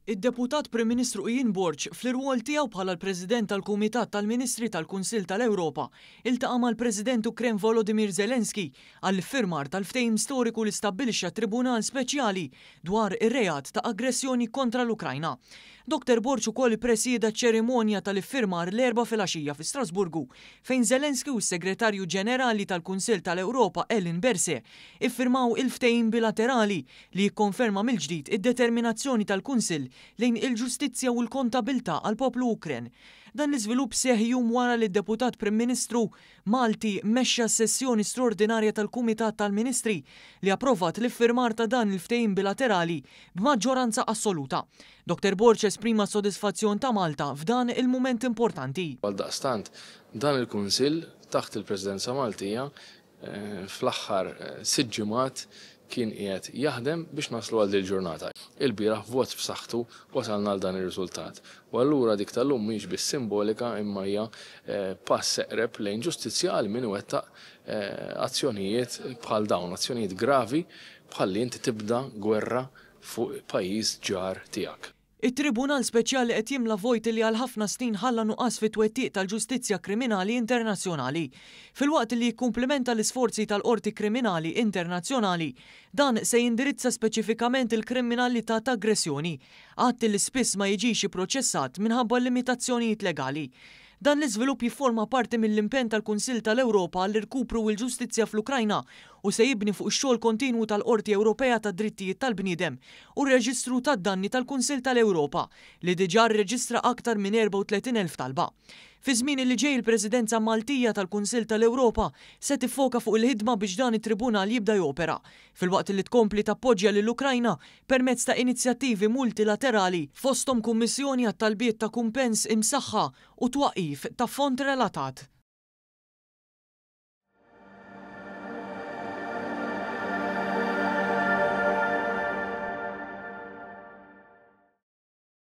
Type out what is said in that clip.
Id-Deputat Prim Ministru Ian Borg fl-irwol tiegħu bħala l-President tal-Kumitat tal-Ministri tal-Kunsill tal-Ewropa iltaqa' mal-President Ukren Volodymyr Zelensky għall-iffirmar tal-ftehim storiku li stabbilixxa Tribunal Speċjali dwar ir-reat ta' aggressjoni kontra l-Ukrajna. Dr. Borg ukoll ippresjeda ċ-ċerimonja tal-iffirmar l-4 filgħaxija fi Strasburgu fejn Zelensky u s-Segretarju Ġenerali tal-Kunsill tal-Ewropa Ellen Berse iffirmaw il-ftehim bilaterali li jikkonferma mill-ġdid id-determinazzjoni tal-Kunsill lejn il-ġustizzja u l-kontabilta għal poplu Ukren. Dan l-iżvilupp seħħ jum wara li d-Deputat Prim Ministru Malti mexxa s-sessjoni straordinarja tal-Kumitat tal-Ministri li approvat l-iffirmar ta' dan il-ftehim bilaterali b'maġġoranza assoluta. Dr. Borg esprima s-sodisfazzjon ta' Malta f'dan il-mument importanti. Għaldaqstant, dan il-Kunsill taħt il-Presidenza Maltija fl-aħħar 6 ġimgħat kien qiegħed jaħdem biex naslu għal din il-ġurnata. Il-bieraħ vot b'saħħtu wasalna għal dan ir-riżultat. U allura dik tal-lum mhix biss simbolika imma hija pass eqreb lejn ġustizzja għal min iwettaq azzjonijiet bħal dawn, azzjonijiet gravi bħal li inti tibda gwerra fuq pajjiż ġar tiegħek. Il-Tribunal Speċjali qed jimla vojt li għal ħafna snin ħalla nuqqas fit-twettiq tal-ġustizzja kriminali internazzjonali. Filwaqt li jikkumplementa l-isforzi tal-Qorti Kriminali Internazzjonali, dan se jindirizza speċifikament il-kriminalità ta' aggressjoni, għatt li spiss ma jiġix ipproċessat minħabba limitazzjonijiet legali. Dan l-iżvilupp jifforma parti mill-impenn tal-Kunsill tal-Ewropa għall irkupru u l-ġustizzja fl-Ukrajna u se jibni fuq ix-xogħol kontinwu tal-Qorti Ewropea tad-Drittijiet tal-Bniedem u r-Reġistru tad-Danni tal-Kunsill tal-Ewropa li diġà rreġistra aktar minn 34,000 talba. Fi żmien li ġej il-Presidenza Maltija tal-Kunsill tal-Ewropa se tiffoka fuq il-ħidma biex dan it-Tribunal jibda jopera, filwaqt li tkompli tappoġġja lill-Ukrajna permezz ta' inizjattivi multilaterali fosthom kummissjoni għat-talbiet ta' kumpens imsaħħa u twaqqif ta' fond relatat.